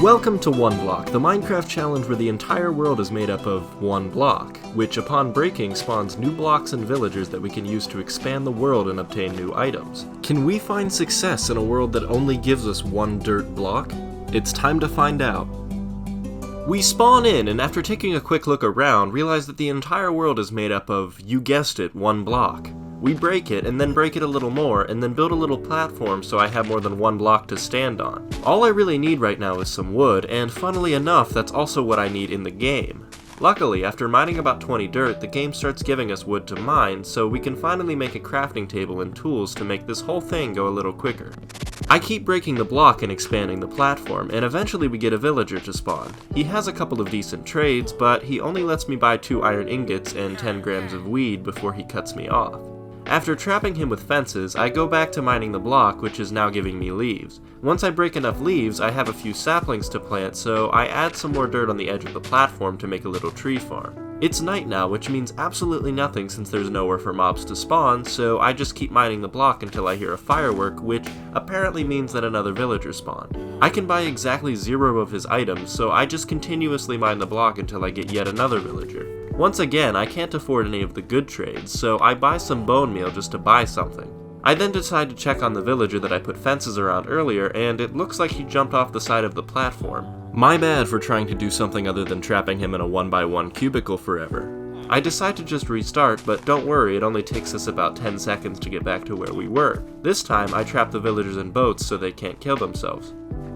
Welcome to One Block, the Minecraft challenge where the entire world is made up of one block, which upon breaking spawns new blocks and villagers that we can use to expand the world and obtain new items. Can we find success in a world that only gives us one dirt block? It's time to find out. We spawn in, and after taking a quick look around, realize that the entire world is made up of, you guessed it, one block. We break it, and then break it a little more, and then build a little platform so I have more than one block to stand on. All I really need right now is some wood, and funnily enough, that's also what I need in the game. Luckily, after mining about 20 dirt, the game starts giving us wood to mine, so we can finally make a crafting table and tools to make this whole thing go a little quicker. I keep breaking the block and expanding the platform, and eventually we get a villager to spawn. He has a couple of decent trades, but he only lets me buy 2 iron ingots and 10 grams of weed before he cuts me off. After trapping him with fences, I go back to mining the block, which is now giving me leaves. Once I break enough leaves, I have a few saplings to plant, so I add some more dirt on the edge of the platform to make a little tree farm. It's night now, which means absolutely nothing since there's nowhere for mobs to spawn, so I just keep mining the block until I hear a firework, which apparently means that another villager spawned. I can buy exactly 0 of his items, so I just continuously mine the block until I get yet another villager. Once again, I can't afford any of the good trades, so I buy some bone meal just to buy something. I then decide to check on the villager that I put fences around earlier, and it looks like he jumped off the side of the platform. My bad for trying to do something other than trapping him in a 1x1 cubicle forever. I decide to just restart, but don't worry, it only takes us about 10 seconds to get back to where we were. This time, I trap the villagers in boats so they can't kill themselves.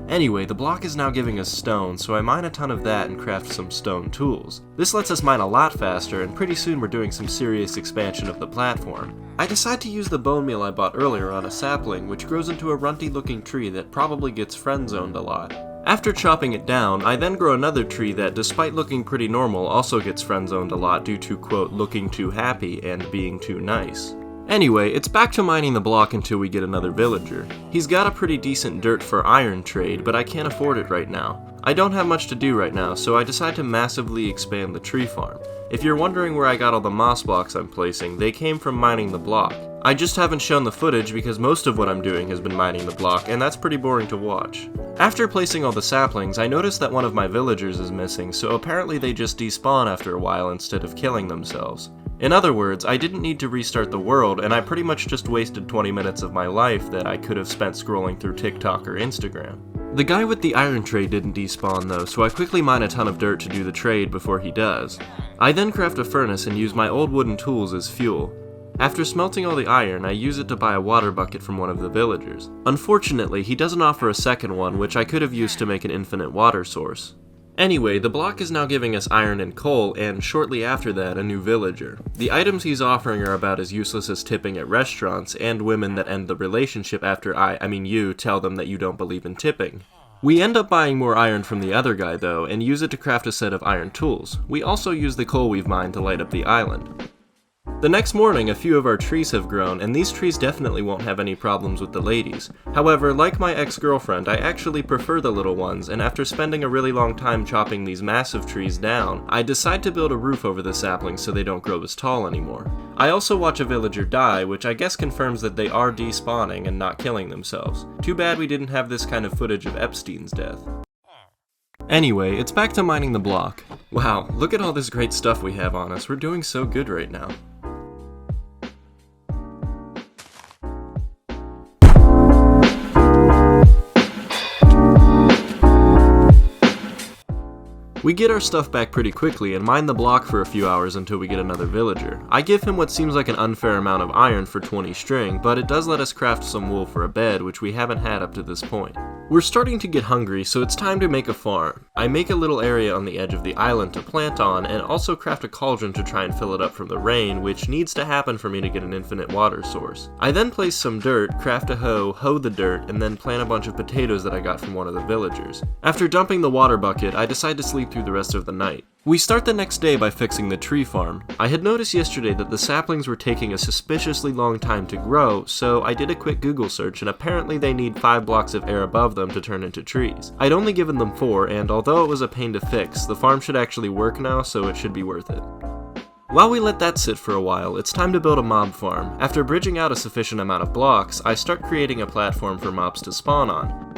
Anyway, the block is now giving us stone, so I mine a ton of that and craft some stone tools. This lets us mine a lot faster, and pretty soon we're doing some serious expansion of the platform. I decide to use the bone meal I bought earlier on a sapling, which grows into a runty looking tree that probably gets friend-zoned a lot. After chopping it down, I then grow another tree that, despite looking pretty normal, also gets friend-zoned a lot due to, quote, looking too happy and being too nice. Anyway, it's back to mining the block until we get another villager. He's got a pretty decent dirt for iron trade, but I can't afford it right now. I don't have much to do right now, so I decide to massively expand the tree farm. If you're wondering where I got all the moss blocks I'm placing, they came from mining the block. I just haven't shown the footage because most of what I'm doing has been mining the block, and that's pretty boring to watch. After placing all the saplings, I noticed that one of my villagers is missing, so apparently they just despawn after a while instead of killing themselves. In other words, I didn't need to restart the world, and I pretty much just wasted 20 minutes of my life that I could have spent scrolling through TikTok or Instagram. The guy with the iron trade didn't despawn though, so I quickly mine a ton of dirt to do the trade before he does. I then craft a furnace and use my old wooden tools as fuel. After smelting all the iron, I use it to buy a water bucket from one of the villagers. Unfortunately, he doesn't offer a second one, which I could have used to make an infinite water source. Anyway, the block is now giving us iron and coal, and shortly after that, a new villager. The items he's offering are about as useless as tipping at restaurants, and women that end the relationship after you tell them that you don't believe in tipping. We end up buying more iron from the other guy though, and use it to craft a set of iron tools. We also use the coal we've mined to light up the island. The next morning, a few of our trees have grown, and these trees definitely won't have any problems with the ladies. However, like my ex-girlfriend, I actually prefer the little ones, and after spending a really long time chopping these massive trees down, I decide to build a roof over the saplings so they don't grow as tall anymore. I also watch a villager die, which I guess confirms that they are despawning and not killing themselves. Too bad we didn't have this kind of footage of Epstein's death. Anyway, it's back to mining the block. Wow, look at all this great stuff we have on us, we're doing so good right now. We get our stuff back pretty quickly and mine the block for a few hours until we get another villager. I give him what seems like an unfair amount of iron for 20 string, but it does let us craft some wool for a bed, which we haven't had up to this point. We're starting to get hungry, so it's time to make a farm. I make a little area on the edge of the island to plant on, and also craft a cauldron to try and fill it up from the rain, which needs to happen for me to get an infinite water source. I then place some dirt, craft a hoe the dirt, and then plant a bunch of potatoes that I got from one of the villagers. After dumping the water bucket, I decide to sleep through the rest of the night. We start the next day by fixing the tree farm. I had noticed yesterday that the saplings were taking a suspiciously long time to grow, so I did a quick Google search, and apparently they need 5 blocks of air above them to turn into trees. I'd only given them 4, and although it was a pain to fix, the farm should actually work now, so it should be worth it. While we let that sit for a while, it's time to build a mob farm. After bridging out a sufficient amount of blocks, I start creating a platform for mobs to spawn on.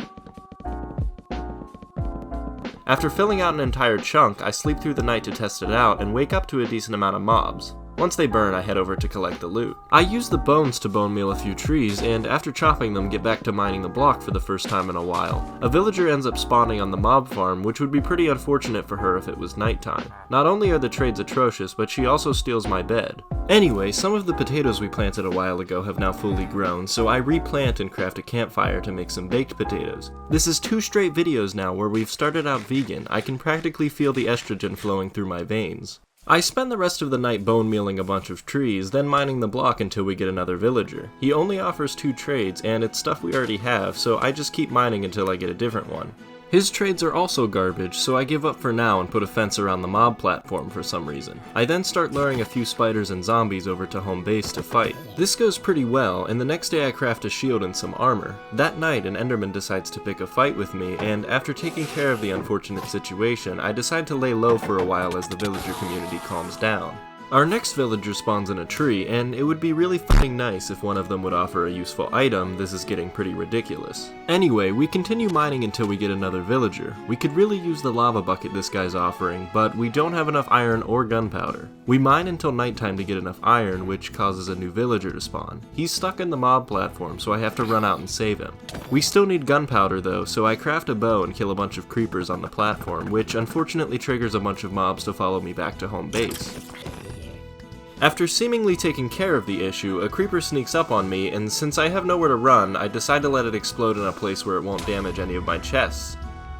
After filling out an entire chunk, I sleep through the night to test it out and wake up to a decent amount of mobs. Once they burn, I head over to collect the loot. I use the bones to bone meal a few trees, and after chopping them, get back to mining the block for the first time in a while. A villager ends up spawning on the mob farm, which would be pretty unfortunate for her if it was nighttime. Not only are the trades atrocious, but she also steals my bed. Anyway, some of the potatoes we planted a while ago have now fully grown, so I replant and craft a campfire to make some baked potatoes. This is 2 straight videos now where we've started out vegan. I can practically feel the estrogen flowing through my veins. I spend the rest of the night bone mealing a bunch of trees, then mining the block until we get another villager. He only offers 2 trades, and it's stuff we already have, so I just keep mining until I get a different one. His trades are also garbage, so I give up for now and put a fence around the mob platform for some reason. I then start luring a few spiders and zombies over to home base to fight. This goes pretty well, and the next day I craft a shield and some armor. That night, an enderman decides to pick a fight with me, and after taking care of the unfortunate situation, I decide to lay low for a while as the villager community calms down. Our next villager spawns in a tree, and it would be really fucking nice if one of them would offer a useful item. This is getting pretty ridiculous. Anyway, we continue mining until we get another villager. We could really use the lava bucket this guy's offering, but we don't have enough iron or gunpowder. We mine until nighttime to get enough iron, which causes a new villager to spawn. He's stuck in the mob platform, so I have to run out and save him. We still need gunpowder though, so I craft a bow and kill a bunch of creepers on the platform, which unfortunately triggers a bunch of mobs to follow me back to home base. After seemingly taking care of the issue, a creeper sneaks up on me, and since I have nowhere to run, I decide to let it explode in a place where it won't damage any of my chests.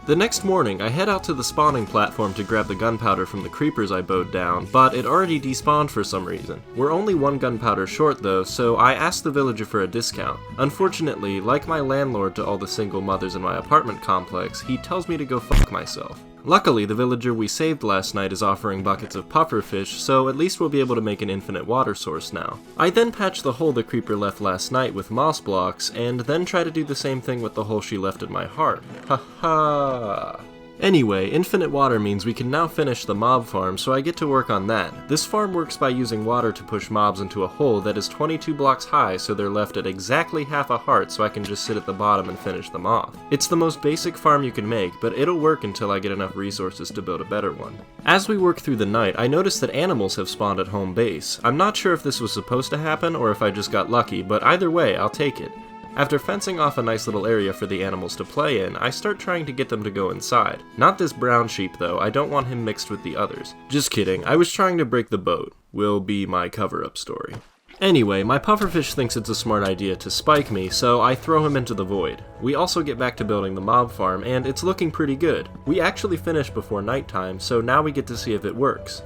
The next morning, I head out to the spawning platform to grab the gunpowder from the creepers I bowed down, but it already despawned for some reason. We're only 1 gunpowder short though, so I ask the villager for a discount. Unfortunately, like my landlord to all the single mothers in my apartment complex, he tells me to go fuck myself. Luckily, the villager we saved last night is offering buckets of pufferfish, so at least we'll be able to make an infinite water source now. I then patch the hole the creeper left last night with moss blocks, and then try to do the same thing with the hole she left in my heart. Haha. Anyway, infinite water means we can now finish the mob farm, so I get to work on that. This farm works by using water to push mobs into a hole that is 22 blocks high, so they're left at exactly half a heart so I can just sit at the bottom and finish them off. It's the most basic farm you can make, but it'll work until I get enough resources to build a better one. As we work through the night, I notice that animals have spawned at home base. I'm not sure if this was supposed to happen or if I just got lucky, but either way, I'll take it. After fencing off a nice little area for the animals to play in, I start trying to get them to go inside. Not this brown sheep though, I don't want him mixed with the others. Just kidding, I was trying to break the boat. Will be my cover-up story. Anyway, my pufferfish thinks it's a smart idea to spike me, so I throw him into the void. We also get back to building the mob farm, and it's looking pretty good. We actually finished before nighttime, so now we get to see if it works.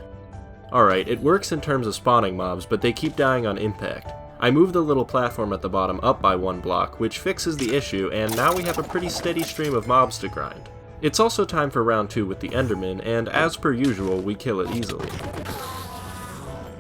Alright, it works in terms of spawning mobs, but they keep dying on impact. I move the little platform at the bottom up by 1 block, which fixes the issue, and now we have a pretty steady stream of mobs to grind. It's also time for round 2 with the Enderman, and as per usual, we kill it easily.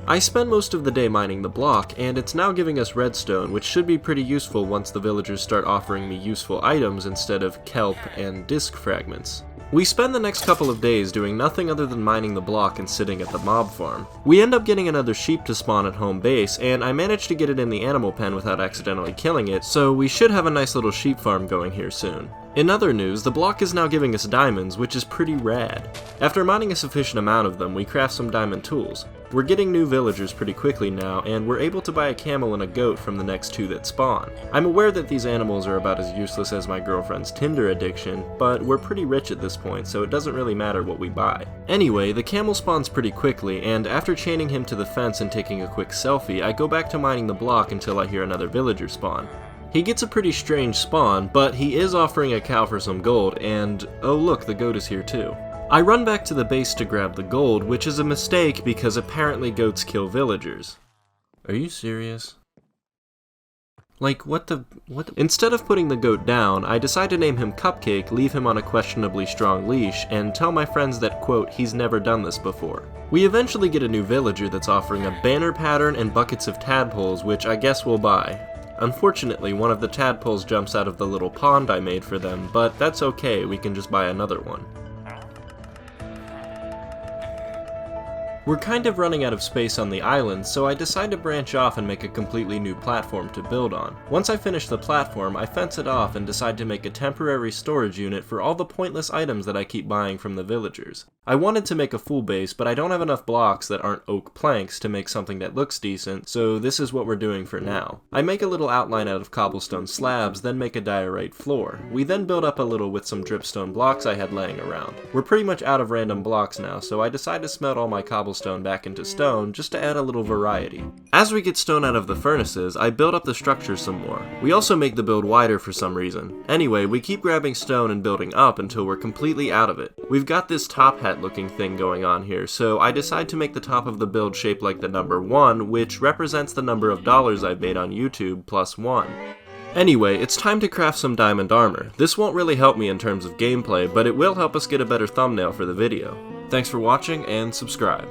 I spend most of the day mining the block, and it's now giving us redstone, which should be pretty useful once the villagers start offering me useful items instead of kelp and disc fragments. We spend the next couple of days doing nothing other than mining the block and sitting at the mob farm. We end up getting another sheep to spawn at home base, and I managed to get it in the animal pen without accidentally killing it, so we should have a nice little sheep farm going here soon. In other news, the block is now giving us diamonds, which is pretty rad. After mining a sufficient amount of them, we craft some diamond tools. We're getting new villagers pretty quickly now, and we're able to buy a camel and a goat from the next 2 that spawn. I'm aware that these animals are about as useless as my girlfriend's Tinder addiction, but we're pretty rich at this point, so it doesn't really matter what we buy. Anyway, the camel spawns pretty quickly, and after chaining him to the fence and taking a quick selfie, I go back to mining the block until I hear another villager spawn. He gets a pretty strange spawn, but he is offering a cow for some gold, and oh look, the goat is here too. I run back to the base to grab the gold, which is a mistake because apparently goats kill villagers. Are you serious? Like, what the? Instead of putting the goat down, I decide to name him Cupcake, leave him on a questionably strong leash, and tell my friends that, quote, he's never done this before. We eventually get a new villager that's offering a banner pattern and buckets of tadpoles, which I guess we'll buy. Unfortunately, one of the tadpoles jumps out of the little pond I made for them, but that's okay, we can just buy another one. We're kind of running out of space on the island, so I decide to branch off and make a completely new platform to build on. Once I finish the platform, I fence it off and decide to make a temporary storage unit for all the pointless items that I keep buying from the villagers. I wanted to make a full base, but I don't have enough blocks that aren't oak planks to make something that looks decent, so this is what we're doing for now. I make a little outline out of cobblestone slabs, then make a diorite floor. We then build up a little with some dripstone blocks I had laying around. We're pretty much out of random blocks now, so I decide to smelt all my cobblestone back into stone just to add a little variety. As we get stone out of the furnaces, I build up the structure some more. We also make the build wider for some reason. Anyway, we keep grabbing stone and building up until we're completely out of it. We've got this top hat looking thing going on here, so I decide to make the top of the build shaped like the number 1, which represents the number of dollars I've made on YouTube plus 1. Anyway, it's time to craft some diamond armor. This won't really help me in terms of gameplay, but it will help us get a better thumbnail for the video. Thanks for watching, and subscribe.